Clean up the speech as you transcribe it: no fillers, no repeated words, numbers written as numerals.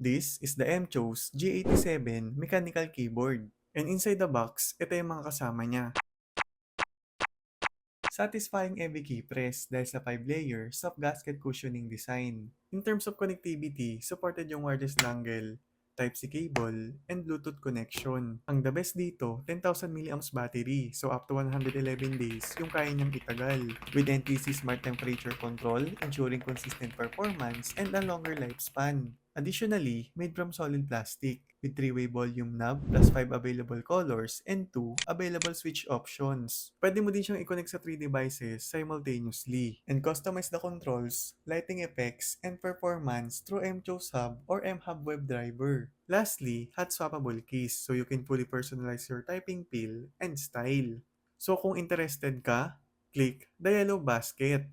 This is the MCHOS G87 mechanical keyboard. And inside the box, ito yung mga kasama niya. Satisfying heavy key press dahil sa 5-layer soft gasket cushioning design. In terms of connectivity, supported yung wireless dongle, Type-C cable, and Bluetooth connection. Ang the best dito, 10,000 mAh battery, so up to 111 days yung kaya niyang itagal. With NTC Smart Temperature Control, ensuring consistent performance and a longer lifespan. Additionally, made from solid plastic with 3-way volume knob plus 5 available colors and 2 available switch options. Pwede mo din siyang i-connect sa 3 devices simultaneously and customize the controls, lighting effects, and performance through MCHOS Hub or MHub WebDriver. Lastly, hot swappable keys so you can fully personalize your typing feel and style. So kung interested ka, click the yellow basket.